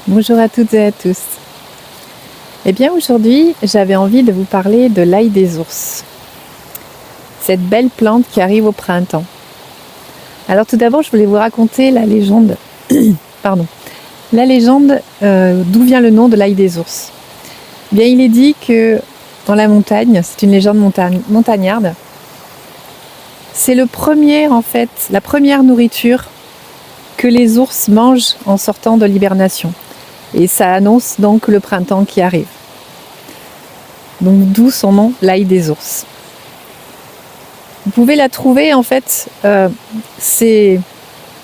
Bonjour à toutes et à tous. Eh bien aujourd'hui, j'avais envie de vous parler de l'ail des ours. Cette belle plante qui arrive au printemps. Alors tout d'abord, je voulais vous raconter la légende, d'où vient le nom de l'ail des ours. Eh bien, il est dit que dans la montagne, c'est une légende montagnarde, c'est la première nourriture que les ours mangent en sortant de l'hibernation. Et ça annonce donc le printemps qui arrive. Donc d'où son nom, l'ail des ours. Vous pouvez la trouver c'est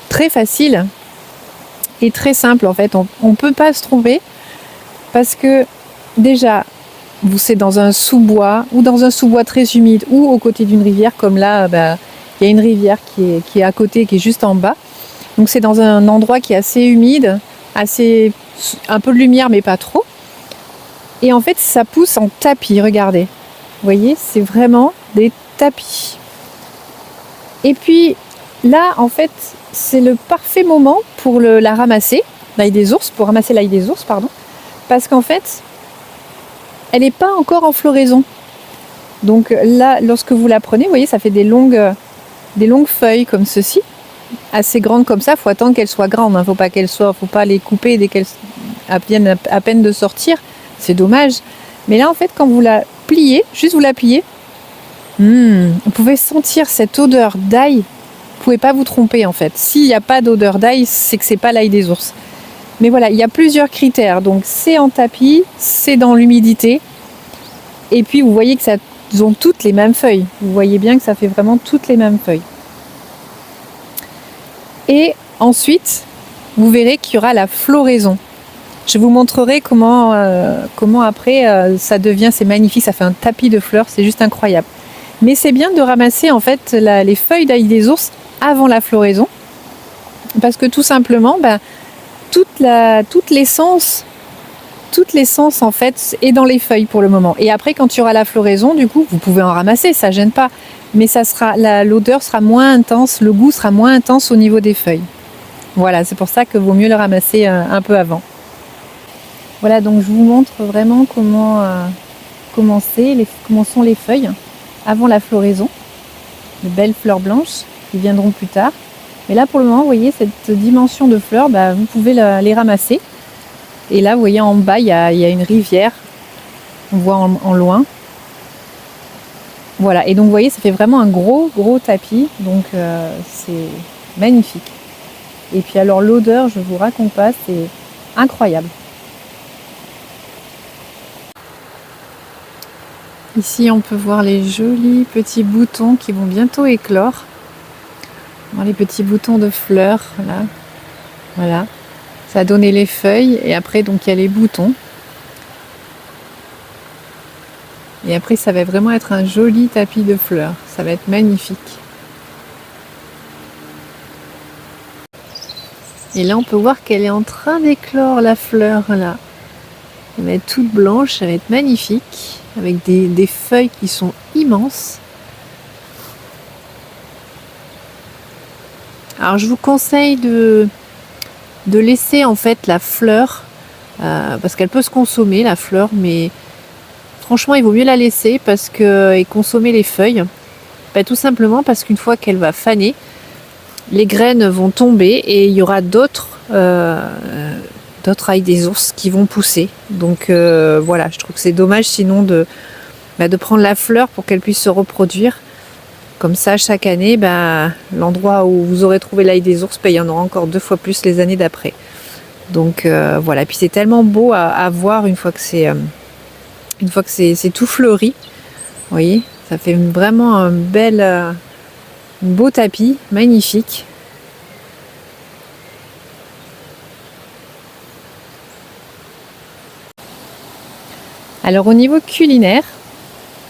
très facile et très simple en fait. On ne peut pas se tromper parce que déjà, c'est dans un sous-bois ou dans un sous-bois très humide ou aux côtés d'une rivière comme là, il y a une rivière qui est à côté, qui est juste en bas. Donc c'est dans un endroit qui est assez humide, un peu de lumière mais pas trop. Et en fait ça pousse en tapis, regardez. Vous voyez, c'est vraiment des tapis. Et puis là en fait c'est le parfait moment pour la ramasser, pour ramasser l'ail des ours, parce qu'en fait elle n'est pas encore en floraison. Donc là lorsque vous la prenez, vous voyez ça fait des longues feuilles comme ceci. Assez grande comme ça, il faut attendre qu'elle soit grande, faut pas les couper dès qu'elles viennent à peine de sortir, c'est dommage. Mais là en fait quand vous la pliez, vous pouvez sentir cette odeur d'ail, vous pouvez pas vous tromper en fait. S'il n'y a pas d'odeur d'ail, c'est que c'est pas l'ail des ours. Mais voilà, il y a plusieurs critères, donc c'est en tapis, c'est dans l'humidité, et puis vous voyez que ça ont toutes les mêmes feuilles, vous voyez bien que ça fait vraiment toutes les mêmes feuilles. Et ensuite, vous verrez qu'il y aura la floraison. Je vous montrerai comment après ça devient, c'est magnifique, ça fait un tapis de fleurs, c'est juste incroyable. Mais c'est bien de ramasser en fait les feuilles d'ail des ours avant la floraison, parce que tout simplement, toute l'essence en fait est dans les feuilles pour le moment. Et après, quand il y aura la floraison, du coup, vous pouvez en ramasser, ça gêne pas. Mais l'odeur sera moins intense, le goût sera moins intense au niveau des feuilles. Voilà, c'est pour ça que vaut mieux le ramasser un peu avant. Voilà, donc je vous montre vraiment comment sont les feuilles avant la floraison. De belles fleurs blanches qui viendront plus tard. Mais là, pour le moment, vous voyez cette dimension de fleurs, vous pouvez les ramasser. Et là, vous voyez en bas, il y a une rivière. On voit en loin. Voilà, et donc vous voyez, ça fait vraiment un gros tapis, donc c'est magnifique. Et puis alors l'odeur, je vous raconte pas, c'est incroyable. Ici, on peut voir les jolis petits boutons qui vont bientôt éclore. Les petits boutons de fleurs, là. Voilà, ça a donné les feuilles, et après, donc il y a les boutons. Et après, ça va vraiment être un joli tapis de fleurs. Ça va être magnifique. Et là, on peut voir qu'elle est en train d'éclore, la fleur, là. Elle va être toute blanche, ça va être magnifique. Avec des feuilles qui sont immenses. Alors, je vous conseille de laisser, en fait, la fleur, parce qu'elle peut se consommer, la fleur, mais... Franchement, il vaut mieux la laisser et consommer les feuilles. Tout simplement parce qu'une fois qu'elle va faner, les graines vont tomber et il y aura d'autres ail des ours qui vont pousser. Donc voilà, je trouve que c'est dommage sinon de prendre la fleur pour qu'elle puisse se reproduire. Comme ça, chaque année, l'endroit où vous aurez trouvé l'ail des ours, il y en aura encore 2 fois plus les années d'après. Donc voilà, puis c'est tellement beau à voir une fois que c'est tout fleuri, vous voyez, ça fait vraiment un beau tapis, magnifique. Alors au niveau culinaire,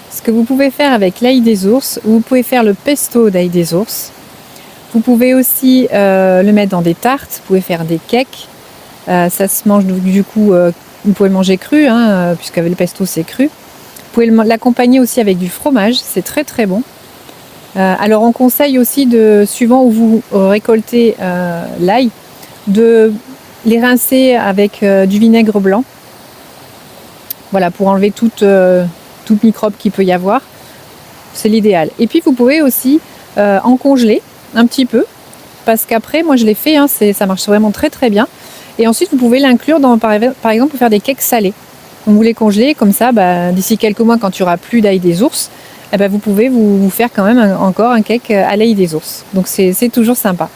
ce que vous pouvez faire avec l'ail des ours, vous pouvez faire le pesto d'ail des ours. Vous pouvez aussi le mettre dans des tartes, vous pouvez faire des cakes. Ça se mange du coup... Vous pouvez le manger cru, puisqu'avec le pesto c'est cru. Vous pouvez l'accompagner aussi avec du fromage, c'est très très bon. Alors on conseille aussi, suivant où vous récoltez l'ail, de les rincer avec du vinaigre blanc. Voilà, pour enlever toute microbe qu'il peut y avoir. C'est l'idéal. Et puis vous pouvez aussi en congeler un petit peu, parce qu'après, moi je l'ai fait, hein, ça marche vraiment très très bien. Et ensuite vous pouvez l'inclure par exemple pour faire des cakes salés. Vous les congeler comme ça, d'ici quelques mois quand il n'y aura plus d'ail des ours, vous pouvez vous faire quand même encore un cake à l'ail des ours. Donc c'est toujours sympa.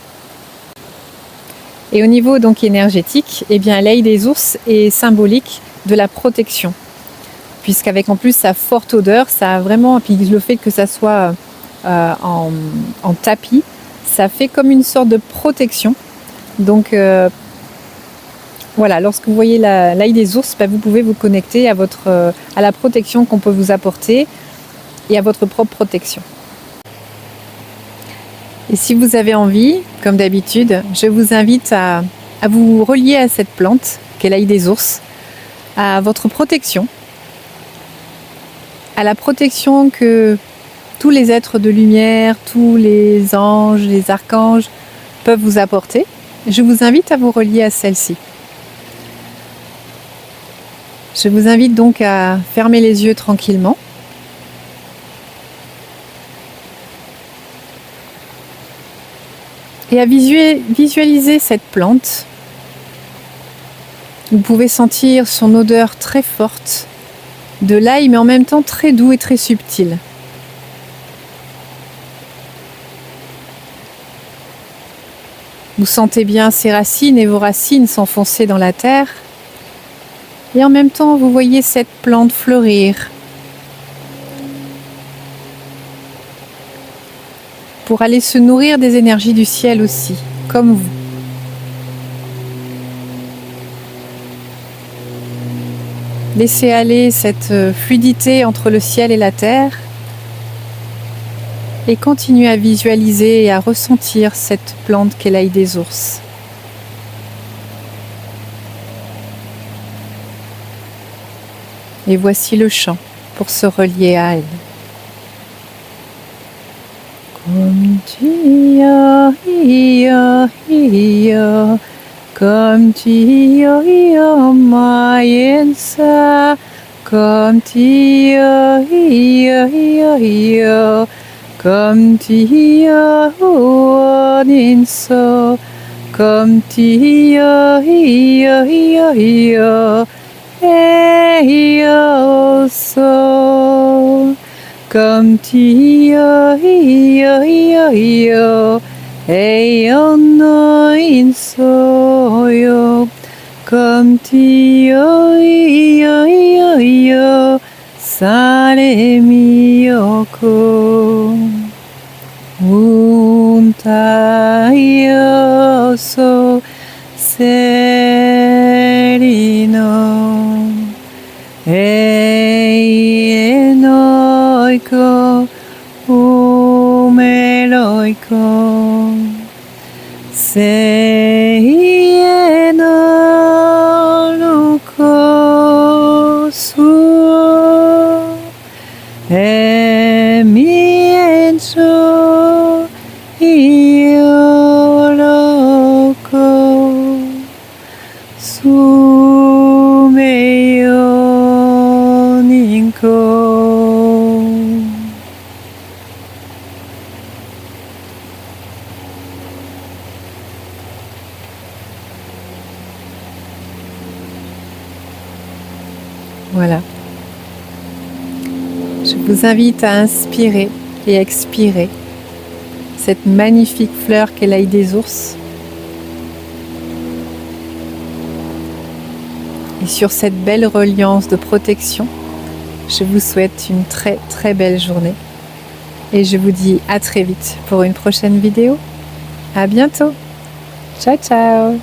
Et au niveau donc énergétique, l'ail des ours est symbolique de la protection. Puisqu'avec en plus sa forte odeur, ça a vraiment, puis le fait que ça soit en tapis, ça fait comme une sorte de protection. Donc voilà, lorsque vous voyez l'ail des ours, vous pouvez vous connecter à la protection qu'on peut vous apporter et à votre propre protection. Et si vous avez envie, comme d'habitude, je vous invite à vous relier à cette plante, qu'est l'ail des ours, à votre protection, à la protection que tous les êtres de lumière, tous les anges, les archanges peuvent vous apporter. Je vous invite à vous relier à celle-ci. Je vous invite donc à fermer les yeux tranquillement. Et à visualiser cette plante. Vous pouvez sentir son odeur très forte de l'ail, mais en même temps très doux et très subtil. Vous sentez bien ses racines et vos racines s'enfoncer dans la terre. Et en même temps, vous voyez cette plante fleurir pour aller se nourrir des énergies du ciel aussi, comme vous. Laissez aller cette fluidité entre le ciel et la terre et continuez à visualiser et à ressentir cette plante qu'est l'ail des ours. Et voici le chant pour se relier à elle. Kom tia ia ia, kom tia ia mayensa, kom tia ia ia, kom tia uaninso, kom tia ia ia, yo so. Come tia ia ia ia, yo no in so yo. Come tia ia ia ia, sare mi yoko. Unta yo so serino. Enoiko umeloiko seienoluko suo emienso ioloko sumeyoninko. Voilà. Je vous invite à inspirer et expirer cette magnifique fleur qu'est l'ail des ours. Et sur cette belle reliance de protection, je vous souhaite une très très belle journée. Et je vous dis à très vite pour une prochaine vidéo. À bientôt. Ciao ciao.